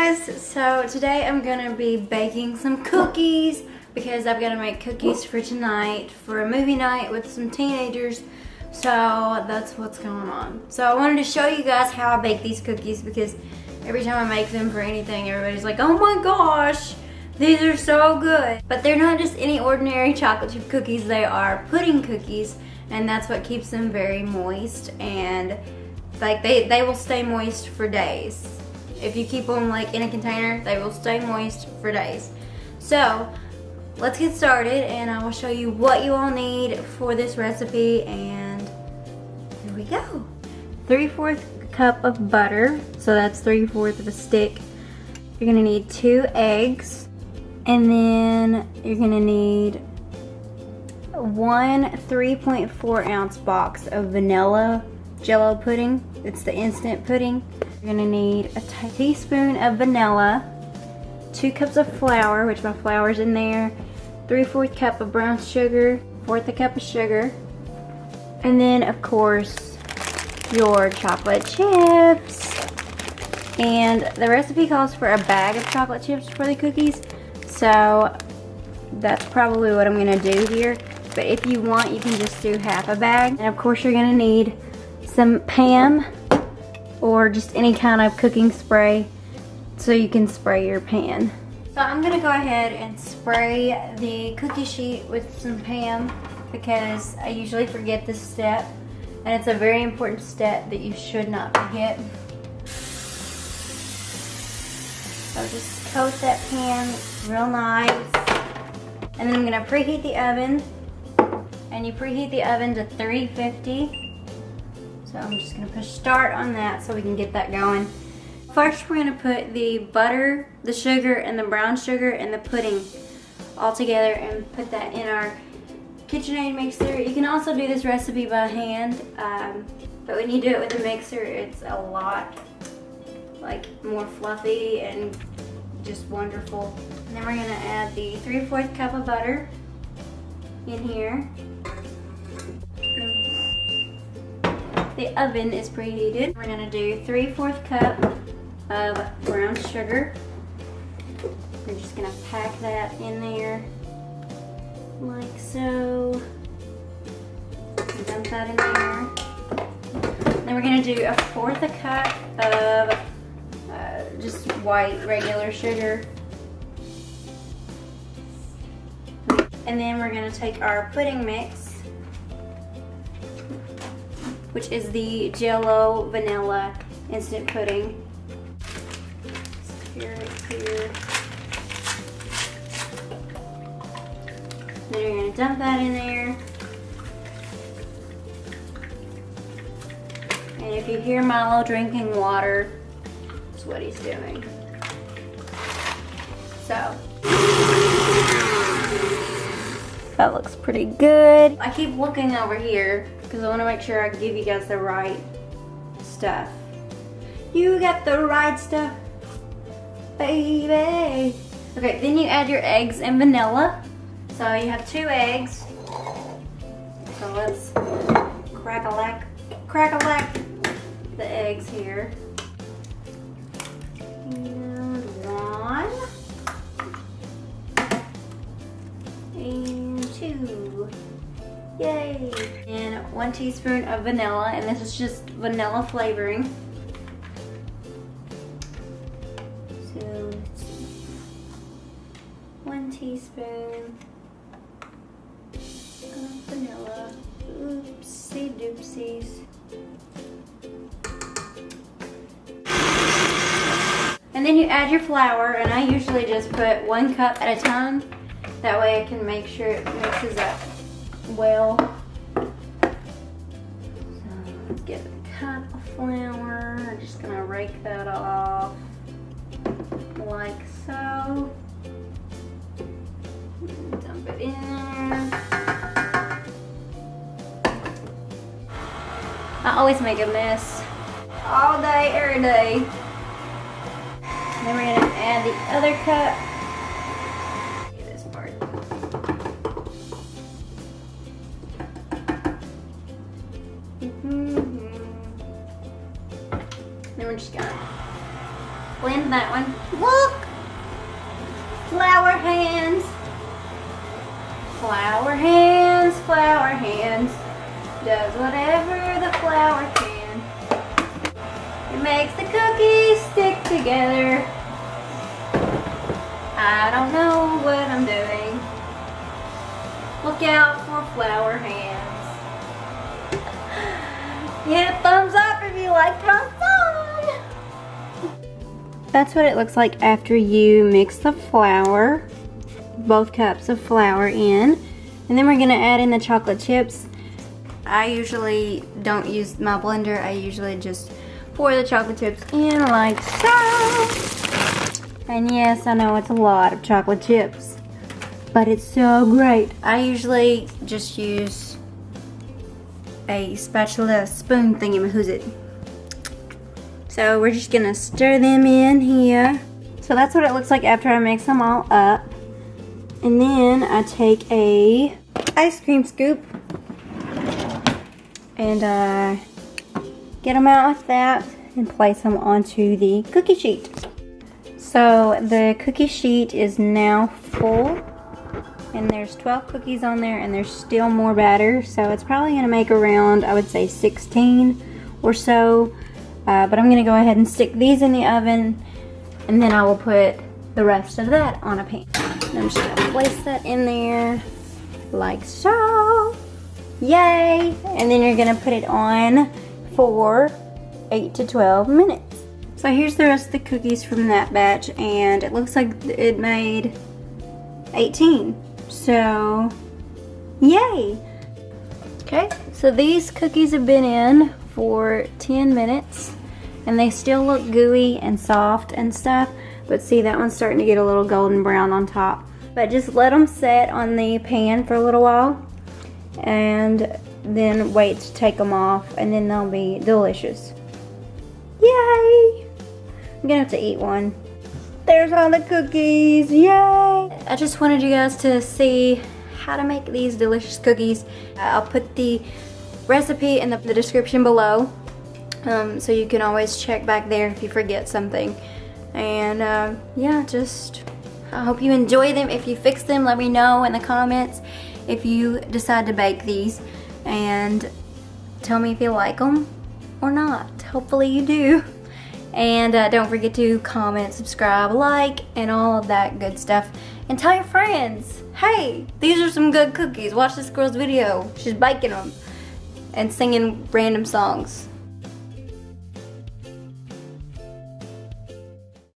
guys, so today I'm gonna be baking some cookies because I've got to make cookies for tonight for a movie night with some teenagers. So that's what's going on. So I wanted to show you guys how I bake these cookies because every time I make them for anything, everybody's like, oh my gosh, these are so good. But they're not just any ordinary chocolate chip cookies, they are pudding cookies, and that's what keeps them very moist, and like they will stay moist for days. If you keep them like in a container, they will stay moist for days. So let's get started and I will show you what you all need for this recipe, and here we go. 3/4 cup of butter, so that's 3/4 of a stick. You're gonna need 2 eggs, and then you're gonna need 1 3.4 ounce box of vanilla Jello pudding. It's the instant pudding. You're gonna need a teaspoon of vanilla, 2 cups of flour, which my flour's in there, 3/4 cup of brown sugar, 1/4 cup of sugar, and then of course your chocolate chips. And the recipe calls for a bag of chocolate chips for the cookies, so that's probably what I'm gonna do here. But if you want, you can just do half a bag. And of course you're gonna need some Pam or just any kind of cooking spray so you can spray your pan. So I'm gonna go ahead and spray the cookie sheet with some Pam because I usually forget this step, and it's a very important step that you should not forget. So just coat that pan real nice, and then I'm gonna preheat the oven, and you preheat the oven to 350. So I'm just gonna push start on that so we can get that going. First we're gonna put the butter, the sugar, and the brown sugar and the pudding all together and put that in our KitchenAid mixer. You can also do this recipe by hand, but when you do it with a mixer, it's a lot like more fluffy and just wonderful. And then we're gonna add the 3/4 cup of butter in here. The oven is preheated. We're gonna do 3/4 cup of brown sugar. We're just gonna pack that in there like so. Dump that in there. Then we're gonna do 1/4 cup of just white regular sugar. And then we're gonna take our pudding mix, which is the Jello vanilla instant pudding. Stir it here. Then you're gonna dump that in there. And if you hear Milo drinking water, that's what he's doing. So that looks pretty good. I keep looking over here because I want to make sure I give you guys the right stuff. You got the right stuff, baby. Okay, then you add your eggs and vanilla. So you have 2 eggs. So let's crack-a-lack the eggs here. And 1. And 2. Yay! And 1 teaspoon of vanilla, and this is just vanilla flavoring. So let's see. 1 teaspoon of vanilla. Oopsie doopsies. And then you add your flour, and I usually just put 1 cup at a time. That way I can make sure it mixes up well. So let's get a cup of flour. I'm just gonna rake that off like so. Dump it in. I always make a mess all day, every day. Then we're gonna add the other cup. This part. Then we're just gonna blend into that one. Look! Flour hands. Flour hands, flour hands. Does whatever the flour can. It makes the cookies stick together. I don't know what I'm doing. Look out for flour hands. Hit a thumbs up if you liked my song. That's what it looks like after you mix the flour, both cups of flour in. And then we're gonna add in the chocolate chips. I usually don't use my blender. I usually just pour the chocolate chips in like so. And yes, I know it's a lot of chocolate chips, but it's so great. I usually just use a spatula spoon thingy-mahoosit. So we're just gonna stir them in here. So that's what it looks like after I mix them all up. And then I take a ice cream scoop and get them out like that and place them onto the cookie sheet. So the cookie sheet is now full, and there's 12 cookies on there, and there's still more batter, so it's probably gonna make around, I would say, 16 or so. But I'm gonna go ahead and stick these in the oven, and then I will put the rest of that on a pan. And I'm just gonna place that in there like so. Yay! And then you're gonna put it on for 8 to 12 minutes. So here's the rest of the cookies from that batch, and it looks like it made 18. So, yay! Okay, so these cookies have been in for 10 minutes, and they still look gooey and soft and stuff, but see, that one's starting to get a little golden brown on top. But just let them set on the pan for a little while, and then wait to take them off, and then they'll be delicious. Yay! I'm gonna have to eat one. There's all the cookies, yay! I just wanted you guys to see how to make these delicious cookies. I'll put the recipe in the description below, so you can always check back there if you forget something. And yeah, just I hope you enjoy them. If you fix them, let me know in the comments if you decide to bake these, and tell me if you like them or not. Hopefully you do. And don't forget to comment, subscribe, like, and all of that good stuff. And tell your friends, hey, these are some good cookies. Watch this girl's video. She's baking them and singing random songs.